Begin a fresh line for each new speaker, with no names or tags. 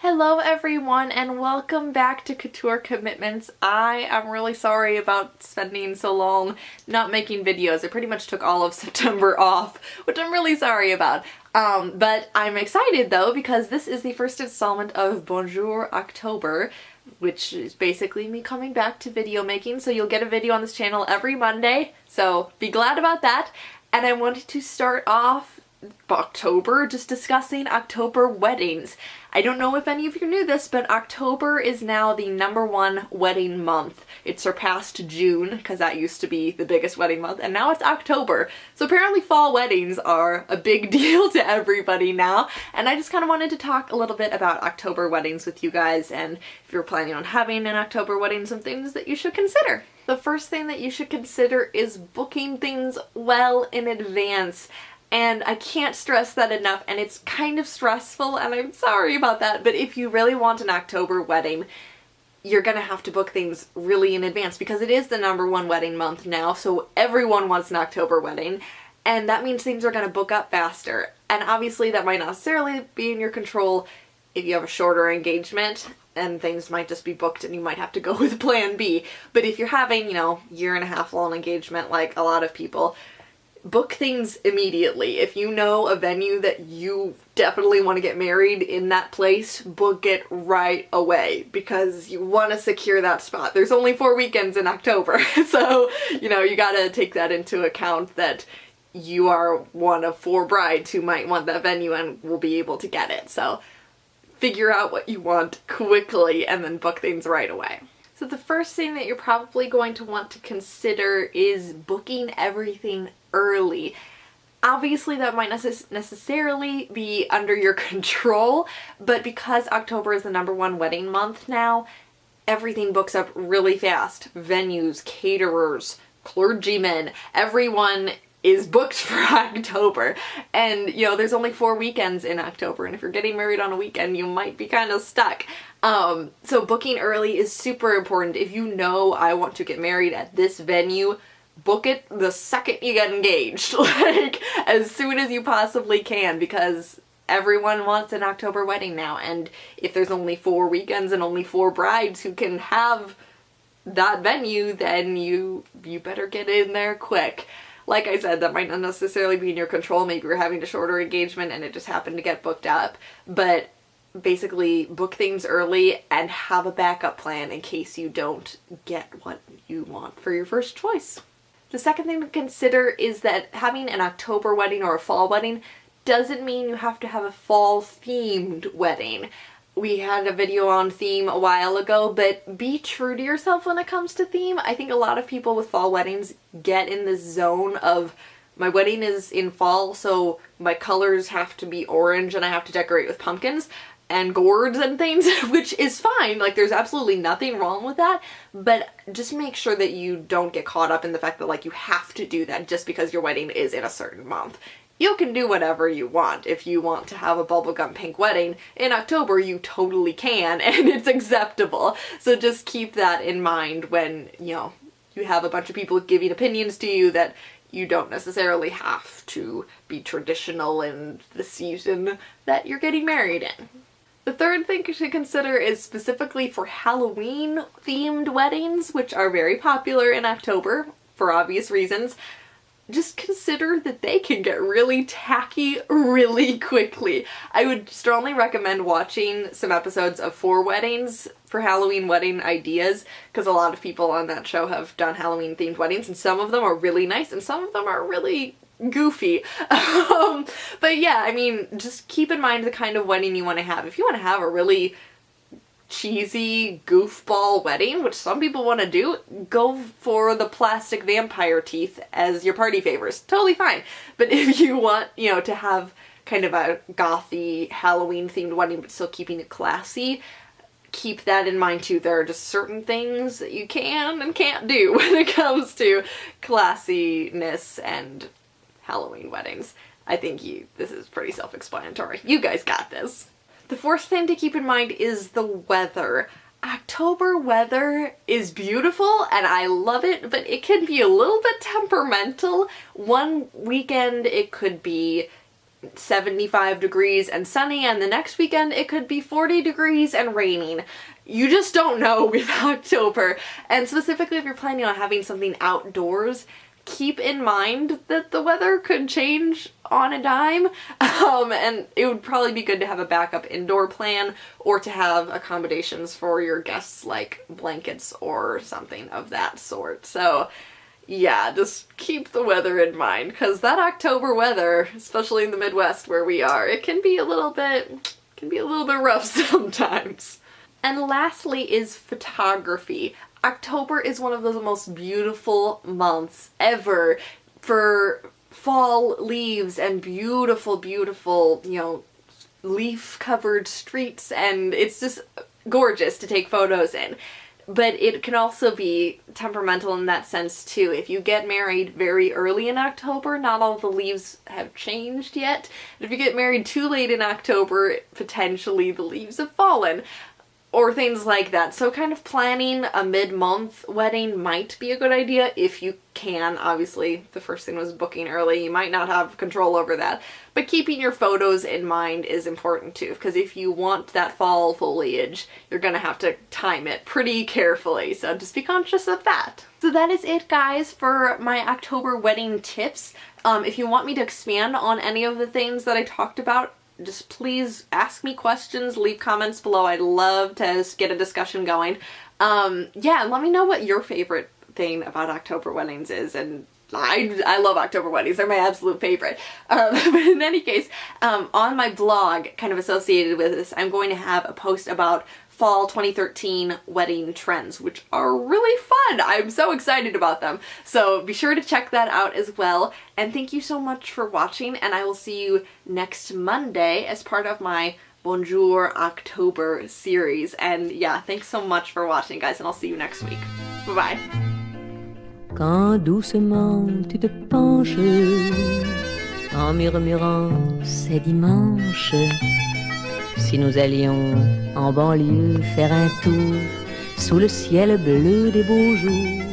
Hello everyone and welcome back to Couture Commitments. I am really sorry about spending so long not making videos. I pretty much took all of September off, which I'm really sorry about. But I'm excited though because this is the first installment of Bonjour October, which is basically me coming back to video making. So you'll get a video on this channel every Monday, so be glad about that. And I wanted to start off October just discussing October weddings. I don't know if any of you knew this, but October is now the #1 wedding month. It surpassed June because that used to be the biggest wedding month, and now it's October. So apparently fall weddings are a big deal to everybody now, and I just kind of wanted to talk a little bit about October weddings with you guys, and if you're planning on having an October wedding, some things that you should consider. The first thing that you should consider is booking things well in advance. And I can't stress that enough, and it's kind of stressful, and I'm sorry about that, but if you really want an October wedding, you're gonna have to book things really in advance because it is the #1 wedding month now, so everyone wants an October wedding, and that means things are gonna book up faster. And obviously that might not necessarily be in your control if you have a shorter engagement, and things might just be booked and you might have to go with plan B. But if you're having, year-and-a-half long engagement like a lot of people, book things immediately. If you know a venue that you definitely want to get married in that place, book it right away because you want to secure that spot. There's only 4 weekends in October, so you gotta take that into account that you are one of 4 brides who might want that venue and will be able to get it. So figure out what you want quickly and then book things right away. So the first thing that you're probably going to want to consider is booking everything early. Obviously that might necessarily be under your control, but because October is the #1 wedding month now, everything books up really fast. Venues, caterers, clergymen, everyone is booked for October. And there's only 4 weekends in October, and if you're getting married on a weekend, you might be kind of stuck. So booking early is super important. If you know I want to get married at this venue, book it the second you get engaged, like as soon as you possibly can, because everyone wants an October wedding now, and if there's only 4 weekends and only 4 brides who can have that venue, then you better get in there quick. Like I said, that might not necessarily be in your control. Maybe you're having a shorter engagement and it just happened to get booked up, but basically book things early and have a backup plan in case you don't get what you want for your first choice. The second thing to consider is that having an October wedding or a fall wedding doesn't mean you have to have a fall themed wedding. We had a video on theme a while ago, but be true to yourself when it comes to theme. I think a lot of people with fall weddings get in this zone of, my wedding is in fall, so my colors have to be orange and I have to decorate with pumpkins and gourds and things, which is fine. Like, there's absolutely nothing wrong with that, but just make sure that you don't get caught up in the fact that you have to do that just because your wedding is in a certain month. You can do whatever you want. If you want to have a bubblegum pink wedding in October, you totally can, and it's acceptable. So just keep that in mind when, you have a bunch of people giving opinions to you that you don't necessarily have to be traditional in the season that you're getting married in. The third thing you should consider is specifically for Halloween themed weddings, which are very popular in October for obvious reasons. Just consider that they can get really tacky really quickly. I would strongly recommend watching some episodes of 4 Weddings for Halloween wedding ideas, because a lot of people on that show have done Halloween themed weddings, and some of them are really nice and some of them are really goofy. But yeah, just keep in mind the kind of wedding you want to have. If you want to have a really cheesy goofball wedding, which some people want to do, go for the plastic vampire teeth as your party favors. Totally fine. But if you want, to have kind of a gothy Halloween themed wedding but still keeping it classy, keep that in mind too. There are just certain things that you can and can't do when it comes to classiness and Halloween weddings. I think this is pretty self-explanatory. You guys got this. The fourth thing to keep in mind is the weather. October weather is beautiful and I love it, but it can be a little bit temperamental. One weekend it could be 75 degrees and sunny, and the next weekend it could be 40 degrees and raining. You just don't know with October. And specifically if you're planning on having something outdoors, keep in mind that the weather could change on a dime, and it would probably be good to have a backup indoor plan or to have accommodations for your guests like blankets or something of that sort. So yeah, just keep the weather in mind, because that October weather, especially in the Midwest where we are, it can be a little bit rough sometimes. And lastly is photography. October is one of the most beautiful months ever for fall leaves and beautiful, beautiful, you know, leaf-covered streets, and it's just gorgeous to take photos in. But it can also be temperamental in that sense too. If you get married very early in October, not all the leaves have changed yet. If you get married too late in October, potentially the leaves have fallen. Or things like that. So kind of planning a mid-month wedding might be a good idea if you can. Obviously, the first thing was booking early. You might not have control over that. But keeping your photos in mind is important too, because if you want that fall foliage, you're gonna have to time it pretty carefully. So just be conscious of that. So that is it, guys, for my October wedding tips. If you want me to expand on any of the things that I talked about, just please ask me questions, leave comments below. I'd love to get a discussion going. Yeah, let me know what your favorite thing about October weddings is, and I love October weddings. They're my absolute favorite. But in any case, on my blog, kind of associated with this, I'm going to have a post about fall 2013 wedding trends, which are really fun. I'm so excited about them. So be sure to check that out as well. And thank you so much for watching, and I will see you next Monday as part of my Bonjour October series. And yeah, thanks so much for watching, guys, and I'll see you next week. Bye-bye.
Quand doucement tu te penches en murmurant c'est dimanche, si nous allions en banlieue faire un tour sous le ciel bleu des beaux jours.